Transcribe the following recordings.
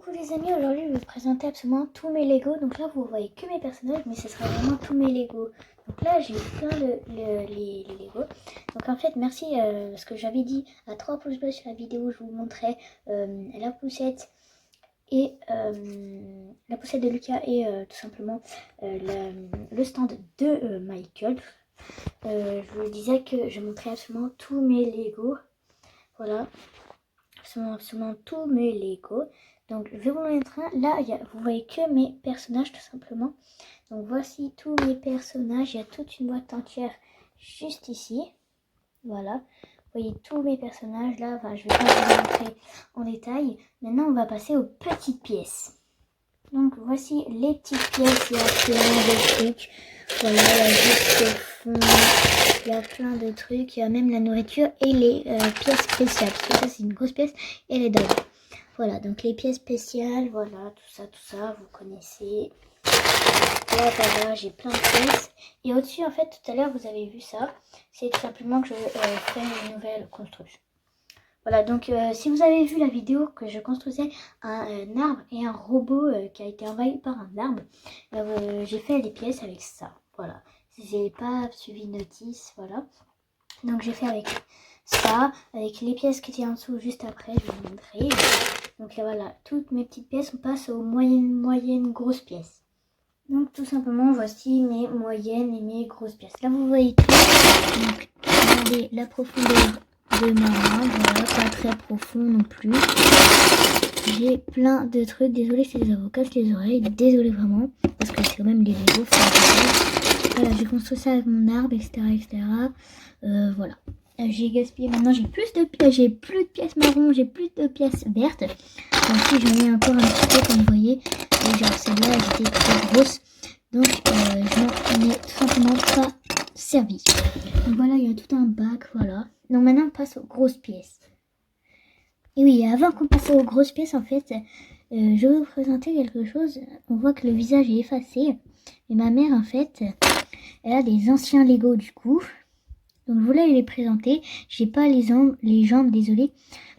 Coucou les amis, aujourd'hui je vais vous présenter absolument tous mes Lego. Donc là vous voyez que mes personnages, mais ce sera vraiment tous mes Lego. Donc là j'ai plein les Lego. Donc en fait merci parce que j'avais dit à 3 pouces bleus sur la vidéo, je vous montrais la poussette et la poussette de Lucas et tout simplement le stand de Michael. Je vous disais que je montrais absolument tous mes Lego. Voilà, absolument tous mes Lego. Donc je vais vous montrer, là vous voyez que mes personnages tout simplement. Donc voici tous mes personnages, il y a toute une boîte entière juste ici. Voilà, vous voyez tous mes personnages là, enfin, je vais pas vous les montrer en détail. Maintenant on va passer aux petites pièces. Donc voici les petites pièces, il y a plein de trucs. Voilà, il y a juste au fond, il y a plein de trucs, il y a même la nourriture et les pièces spéciales. Parce que ça c'est une grosse pièce et les dogs. Voilà, donc les pièces spéciales, voilà, tout ça, vous connaissez. Voilà, j'ai plein de pièces. Et au-dessus, en fait, tout à l'heure, vous avez vu ça. C'est tout simplement que je fais une nouvelle construction. Voilà, donc si vous avez vu la vidéo que je construisais un arbre et un robot qui a été envahi par un arbre, j'ai fait des pièces avec ça. Voilà, si vous n'avez pas suivi notice, voilà. Donc j'ai fait avec ça, avec les pièces qui étaient en dessous juste après, je vais vous montrer. Donc voilà, toutes mes petites pièces, on passe aux moyennes grosses pièces. Donc tout simplement, voici mes moyennes et mes grosses pièces. Là vous voyez tout. Donc regardez la profondeur de ma main, voilà, pas très profond non plus. J'ai plein de trucs, désolé si ça vous casse les oreilles, désolé vraiment, parce que c'est quand même les Lego. Voilà, j'ai construit ça avec mon arbre, etc. Voilà. J'ai gaspillé, maintenant j'ai plus de pièces marron, j'ai plus de pièces vertes. Donc si j'en ai encore un petit peu comme vous voyez, genre celle-là elle était trop grosse, donc je n'en ai tout simplement pas servi. Donc voilà, il y a tout un bac, voilà. Donc maintenant on passe aux grosses pièces. Et oui, avant qu'on passe aux grosses pièces en fait, je vais vous présenter quelque chose. On voit que le visage est effacé, et ma mère en fait, elle a des anciens Lego du coup. Donc je voulais les présenter. J'ai pas les jambes, désolé.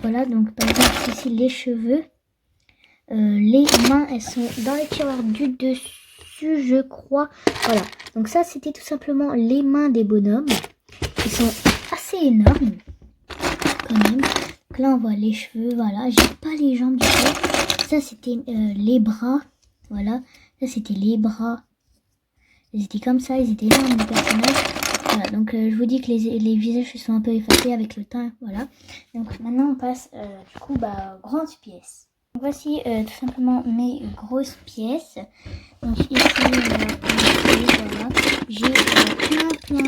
Voilà, donc par exemple ici les cheveux. Les mains, elles sont dans les tiroirs du dessus, je crois. Voilà, donc ça c'était tout simplement les mains des bonhommes. Ils sont assez énormes quand même. Donc là on voit les cheveux, voilà. J'ai pas les jambes du tout. Ça c'était les bras. Voilà, ça c'était les bras. Ils étaient comme ça, ils étaient énormes les personnages. Voilà, donc je vous dis que les visages sont un peu effacés avec le temps, voilà. Donc maintenant on passe du coup aux grandes pièces. Donc, voici tout simplement mes grosses pièces. Donc ici voilà, j'ai plein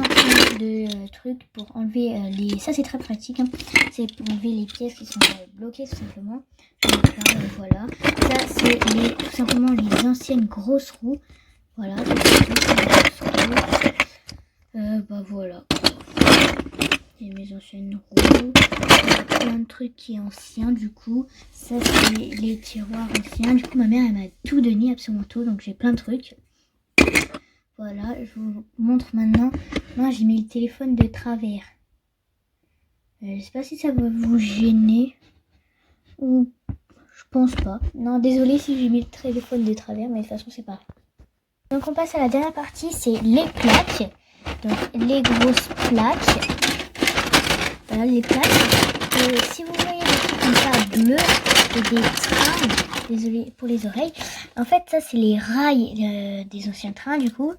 de trucs pour enlever les... Ça c'est très pratique, hein. C'est pour enlever les pièces qui sont bloquées tout simplement. J'en ai plein, voilà. Ça c'est tout simplement les anciennes grosses roues. Voilà, voilà. Et mes anciennes roues. Il y a plein de trucs qui est ancien du coup. Ça c'est les tiroirs anciens. Du coup ma mère elle m'a tout donné, absolument tout. Donc j'ai plein de trucs. Voilà, je vous montre maintenant. Moi j'ai mis le téléphone de travers. Je sais pas si ça va vous gêner. Ou je pense pas. Non, désolé si j'ai mis le téléphone de travers, mais de toute façon c'est pas. Donc on passe à la dernière partie, c'est les plaques. Donc les grosses plaques. Voilà les plaques. Et si vous voyez des trucs comme ça bleus et des trains, désolé pour les oreilles. En fait ça c'est les rails des anciens trains du coup.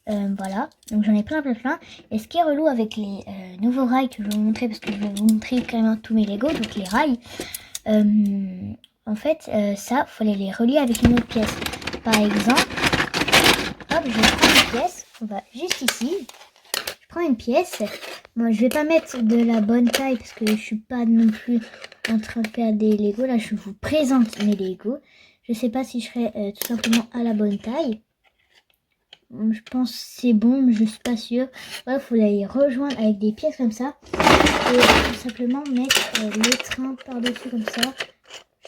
Voilà, donc j'en ai plein. Et ce qui est relou avec les nouveaux rails que je vais vous montrer, parce que je vais vous montrer carrément tous mes Lego, donc les rails. En fait ça, faut les relier avec une autre pièce. Par exemple, hop, je prends une pièce, on va juste ici, je prends une pièce, bon je vais pas mettre de la bonne taille parce que je suis pas non plus en train de faire des Lego, là je vous présente mes Lego, je sais pas si je serai tout simplement à la bonne taille, je pense que c'est bon mais je suis pas sûre, il faut les rejoindre avec des pièces comme ça, et tout simplement mettre les trains par dessus comme ça.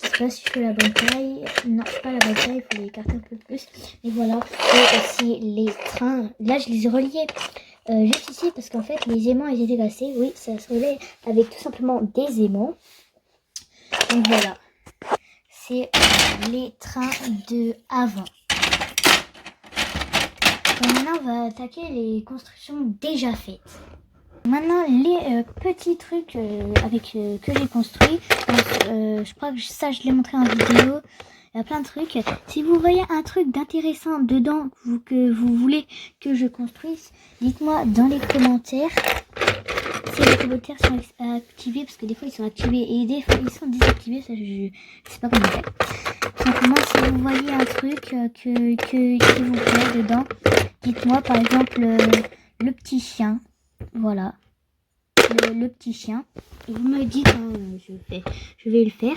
Je sais pas si je fais la bonne taille. Non, c'est pas la bonne taille, il faut les écarter un peu plus. Et voilà. Et aussi les trains. Là, je les ai reliés juste ici parce qu'en fait, les aimants ils étaient cassés. Oui, ça se relie avec tout simplement des aimants. Donc voilà. c'est les trains de avant. Donc maintenant, on va attaquer les constructions déjà faites. Maintenant, les petits trucs que j'ai construits. Je crois que ça, je l'ai montré en vidéo. Il y a plein de trucs. Si vous voyez un truc d'intéressant dedans que vous voulez que je construise, dites-moi dans les commentaires. Si les commentaires sont activés, parce que des fois ils sont activés et des fois ils sont désactivés, ça je sais pas comment faire. Simplement, si vous voyez un truc qui vous plaît dedans, dites-moi par exemple le petit chien. Voilà. Le petit chien. Et vous me dites, je vais le faire.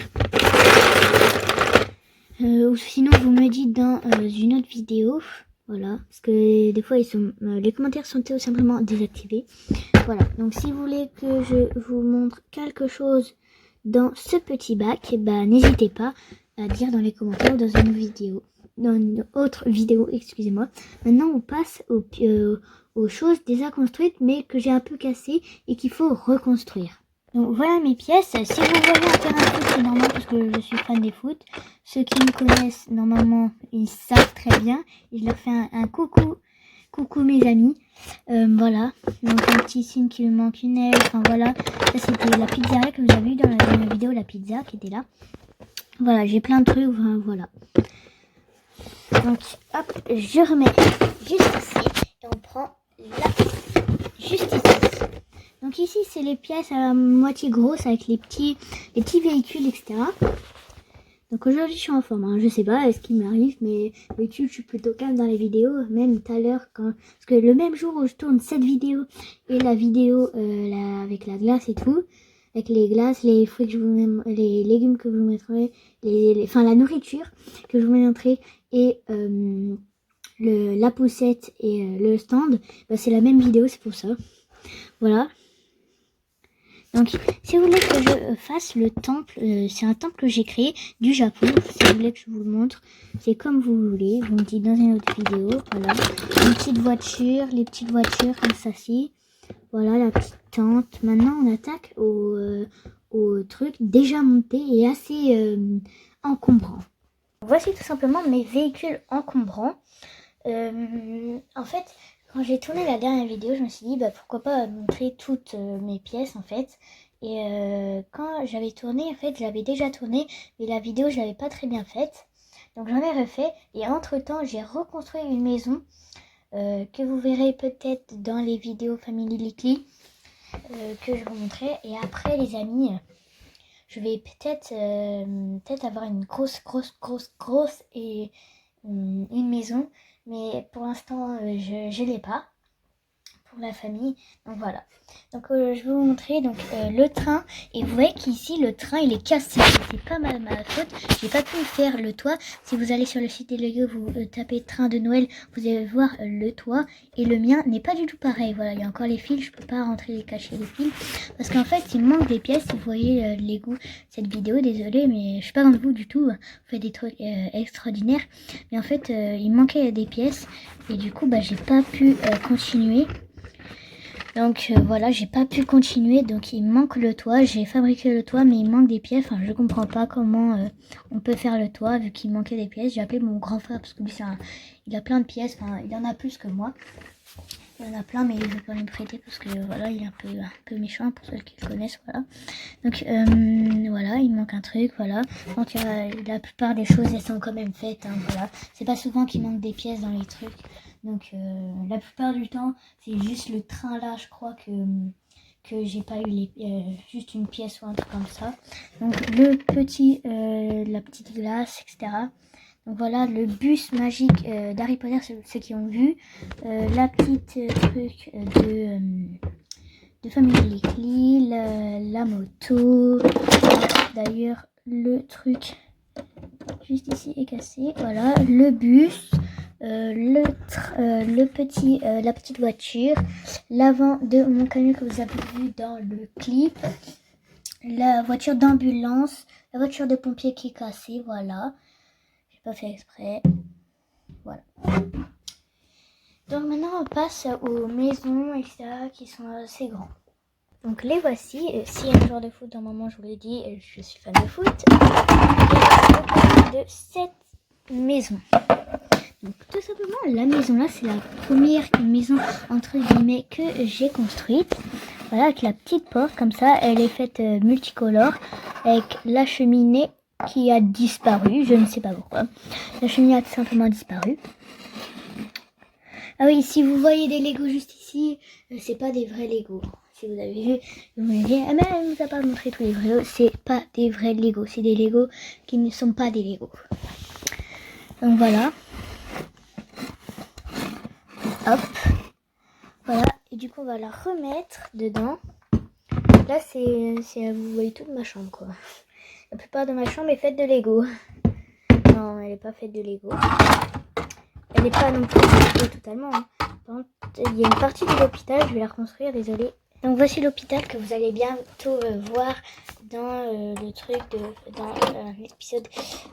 Ou sinon vous me dites dans une autre vidéo. Voilà, parce que des fois les commentaires sont tout simplement désactivés. Voilà, donc si vous voulez que je vous montre quelque chose dans ce petit bac, bah, n'hésitez pas à dire dans les commentaires ou dans une autre vidéo, excusez-moi. Maintenant on passe aux choses déjà construites mais que j'ai un peu cassées et qu'il faut reconstruire. Donc voilà mes pièces. Si vous voyez un terrain de foot, c'est normal parce que je suis fan des foot. Ceux qui me connaissent, normalement, ils savent très bien. Et je leur fais un coucou. Coucou mes amis. Voilà. Donc un petit signe qui me manque une aile. Enfin voilà. Ça c'était la pizzeria que vous avez vu dans la vidéo, la pizza qui était là. Voilà, j'ai plein de trucs. Voilà. Donc hop, je remets juste ici. Et on prend là, juste ici. Donc ici, c'est les pièces à moitié grosses avec les petits véhicules, etc. Donc aujourd'hui, je suis en forme. Hein. Je sais pas ce qui m'arrive, mais d'habitude, je suis plutôt calme dans les vidéos. Même tout à l'heure, parce que le même jour où je tourne cette vidéo et la vidéo avec la glace et tout, avec les glaces, les fruits que je vous mets, les légumes que je vous mettrai, enfin la nourriture que je vous mettrai et la poussette et le stand, bah, c'est la même vidéo, c'est pour ça. Voilà. Donc, si vous voulez que je fasse le temple, c'est un temple que j'ai créé du Japon. Si vous voulez que je vous le montre, c'est comme vous voulez. Vous me dites dans une autre vidéo. Voilà. Une petite voiture, les petites voitures comme ça ci. Voilà la petite tente. Maintenant, on attaque au truc déjà monté et assez encombrant. Voici tout simplement mes véhicules encombrants. En fait, quand j'ai tourné la dernière vidéo, je me suis dit bah, pourquoi pas montrer toutes mes pièces en fait. Et quand j'avais tourné, en fait, j'avais déjà tourné, mais la vidéo je l'avais pas très bien faite. Donc j'en ai refait et entre temps j'ai reconstruit une maison que vous verrez peut-être dans les vidéos Family Likely que je vous montrerai. Et après les amis, je vais peut-être avoir une grosse et une maison. Mais pour l'instant, je l'ai pas pour la famille. Donc voilà. Donc je vais vous montrer donc le train. Et vous voyez qu'ici, le train, il est cassé. C'est pas ma faute. J'ai pas pu faire le toit. Si vous allez sur le site des Lego, vous tapez train de Noël, vous allez voir le toit. Et le mien n'est pas du tout pareil. Voilà, il y a encore les fils. Je peux pas rentrer et cacher les fils. Parce qu'en fait, il manque des pièces. Si vous voyez Lego cette vidéo, désolé, mais je suis pas dans vous du tout. Vous faites des trucs extraordinaires. Mais en fait, il manquait des pièces. Et du coup, bah, j'ai pas pu continuer. Donc voilà, j'ai pas pu continuer, donc il manque le toit. J'ai fabriqué le toit, mais il manque des pièces. Enfin, je comprends pas comment on peut faire le toit vu qu'il manquait des pièces. J'ai appelé mon grand frère parce que lui, il a plein de pièces. Enfin, il en a plus que moi. Il y en a plein, mais il veut pas me prêter parce que voilà, il est un peu méchant pour ceux qui le connaissent. Voilà. Donc voilà, il manque un truc. Voilà. Donc la plupart des choses, elles sont quand même faites. Hein, voilà. C'est pas souvent qu'il manque des pièces dans les trucs. Donc la plupart du temps, c'est juste le train là, je crois que j'ai pas eu juste une pièce ou un truc comme ça. Donc la petite glace, etc. Donc voilà, le bus magique d'Harry Potter, ceux qui ont vu. La petite truc de Family Likely, la moto. D'ailleurs, le truc juste ici est cassé. Voilà, le bus. La petite voiture, l'avant de mon camion que vous avez vu dans le clip, la voiture d'ambulance, la voiture de pompier qui est cassée, voilà, j'ai pas fait exprès, voilà. Donc maintenant on passe aux maisons, etc., qui sont assez grands. Donc les voici. Si y a un joueur de foot, normalement je vous l'ai dit, je suis fan de foot. cette maison. Donc tout simplement la maison là c'est la première maison entre guillemets que j'ai construite. Voilà, avec la petite porte comme ça, elle est faite multicolore avec la cheminée qui a disparu, je ne sais pas pourquoi. La cheminée a tout simplement disparu. Ah oui, si vous voyez des Lego juste ici, c'est pas des vrais Lego. Si vous avez vu, vous me dites, ah mais elle nous a pas montré tous les vrais. C'est pas des vrais Lego, c'est des Lego qui ne sont pas des Lego. Donc voilà. Hop. Voilà. Et du coup, on va la remettre dedans. Là, c'est vous voyez toute ma chambre, quoi. La plupart de ma chambre est faite de Lego. Non, elle n'est pas faite de Lego. Elle n'est pas non plus faite totalement. Hein. Par contre, il y a une partie de l'hôpital, je vais la reconstruire, désolée. Donc voici l'hôpital que vous allez bientôt voir dans le truc, dans l'épisode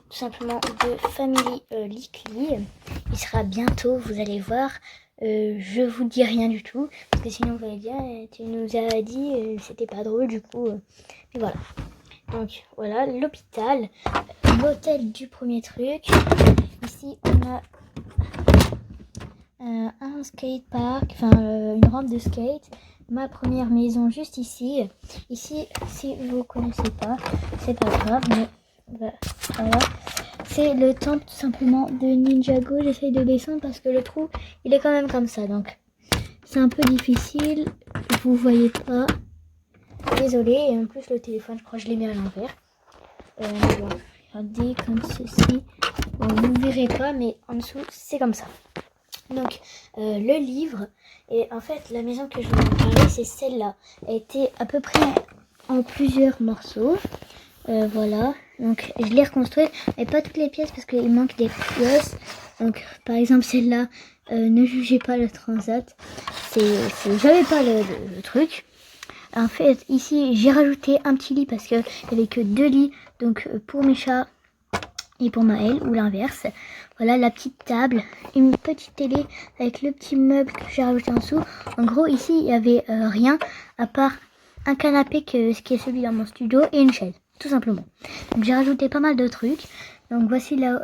tout simplement de Family Likely. Il sera bientôt, vous allez voir. Je vous dis rien du tout, parce que sinon vous allez dire, tu nous as dit, c'était pas drôle du coup. Puis voilà. Donc voilà, l'hôpital, l'hôtel du premier truc. Ici on a un skatepark, enfin une rampe de skate. Ma première maison juste ici. Ici, si vous connaissez pas, c'est pas grave, mais voilà. C'est le temple tout simplement de Ninjago. J'essaye de descendre parce que le trou, il est quand même comme ça. Donc, c'est un peu difficile. Vous voyez pas. Désolée. Et en plus, le téléphone, je crois que je l'ai mis à l'envers. Bon, regardez comme ceci. Bon, vous ne verrez pas, mais en dessous, c'est comme ça. Donc, le livre, et en fait, la maison que je vais vous parler, c'est celle-là. Elle était à peu près en plusieurs morceaux. Voilà, donc je l'ai reconstruite, mais pas toutes les pièces parce qu'il manque des pièces. Donc, par exemple, celle-là, ne jugez pas le transat. J'avais pas le truc. En fait, ici, j'ai rajouté un petit lit parce qu'il n'y avait que 2 lits. Donc, pour mes chats et pour Maël, ou l'inverse. Voilà la petite table, une petite télé avec le petit meuble que j'ai rajouté en dessous. En gros, ici, il n'y avait rien à part un canapé qui est celui dans mon studio et une chaise, tout simplement. Donc, j'ai rajouté pas mal de trucs. Donc, voici en haut.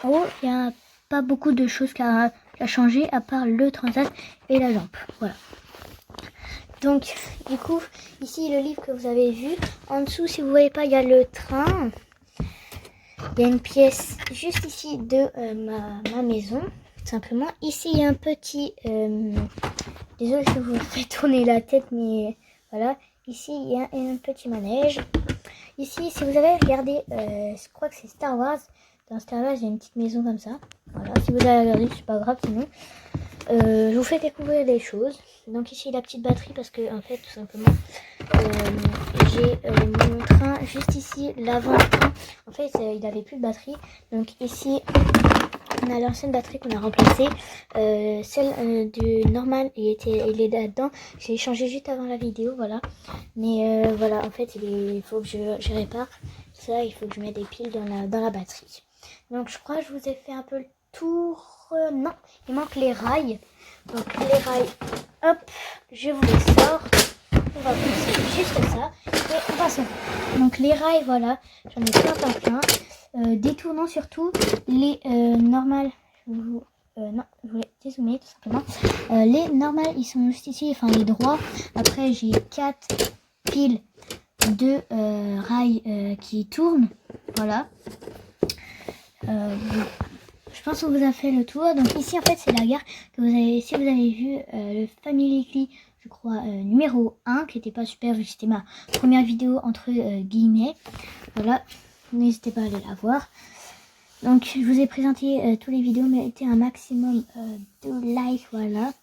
En haut, il n'y a pas beaucoup de choses à changer à part le transat et la lampe. Voilà. Donc, du coup, ici, le livre que vous avez vu. En dessous, si vous voyez pas, il y a le train. Il y a une pièce juste ici de ma maison, tout simplement. Ici, il y a un petit... désolé si vous faites tourner la tête, mais voilà. Ici, il y a un petit manège. Ici, si vous avez regardé, je crois que c'est Star Wars. Dans Star Wars, il y a une petite maison comme ça. Voilà, si vous avez regardé, c'est pas grave sinon. Je vous fais découvrir des choses. Donc ici, la petite batterie, parce que, en fait, tout simplement... j'ai mon train juste ici, l'avant-train. En fait, il n'avait plus de batterie. Donc ici, on a l'ancienne batterie qu'on a remplacée. Celle du normal, il est là-dedans. J'ai changé juste avant la vidéo, voilà. Mais voilà, en fait, il faut que je répare ça. Il faut que je mette des piles dans la batterie. Donc je crois que je vous ai fait un peu le tour. Non, il manque les rails. Donc les rails, hop, je vous les sors. On va pousser juste ça et on va s'en faire. Donc les rails, voilà, j'en ai plein. Détournant surtout les normales. Non, je voulais dézoomer tout simplement. Les normales, ils sont juste ici, enfin les droits. Après, j'ai 4 piles de rails qui tournent. Voilà. Je pense qu'on vous a fait le tour. Donc ici en fait c'est la gare que vous avez, si vous avez vu le Family Likely, je crois numéro 1, qui n'était pas super vu que c'était ma première vidéo entre guillemets. Voilà, n'hésitez pas à aller la voir. Donc je vous ai présenté tous les vidéos, mettez un maximum de likes, voilà.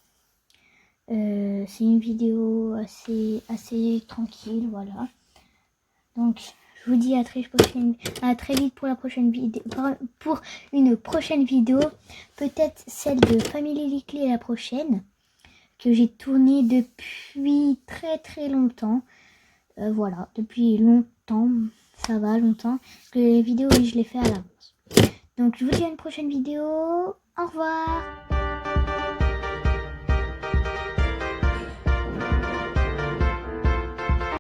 C'est une vidéo assez tranquille, voilà. Donc je vous dis à très vite pour la prochaine vidéo, pour une prochaine vidéo, peut-être celle de Family Likely la prochaine, que j'ai tournée depuis très longtemps. Voilà, depuis longtemps, ça va longtemps, parce que les vidéos, oui, je les fais à l'avance. Donc je vous dis à une prochaine vidéo, au revoir.